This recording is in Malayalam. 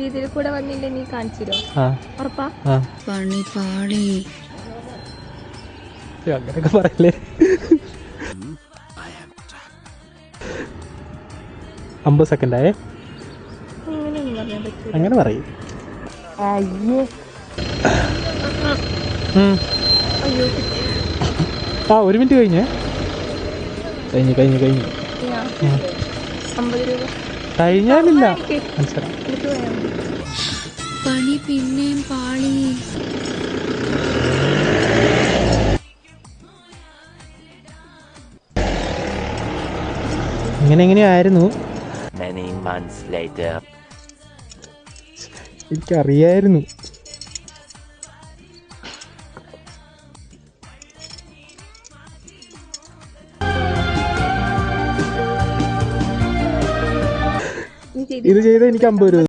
ഇതിൽ കൂടെ വന്നില്ല നീ കാണിച്ചിരോ? ഉറപ്പാ? പണി പാളി അങ്ങനെയൊക്കെ പറയല്ലേ. 50 സെക്കൻഡായേ. അങ്ങനെ പറയും. ആ 1 മിനിറ്റ് കഴിഞ്ഞു. കഴിഞ്ഞാലില്ല പണി പിന്നെയും പാളി. ഇങ്ങനെ എങ്ങനെയായിരുന്നു എനിക്കറിയായിരുന്നു. ഇത് ചെയ്ത് എനിക്ക് 50 രൂപ.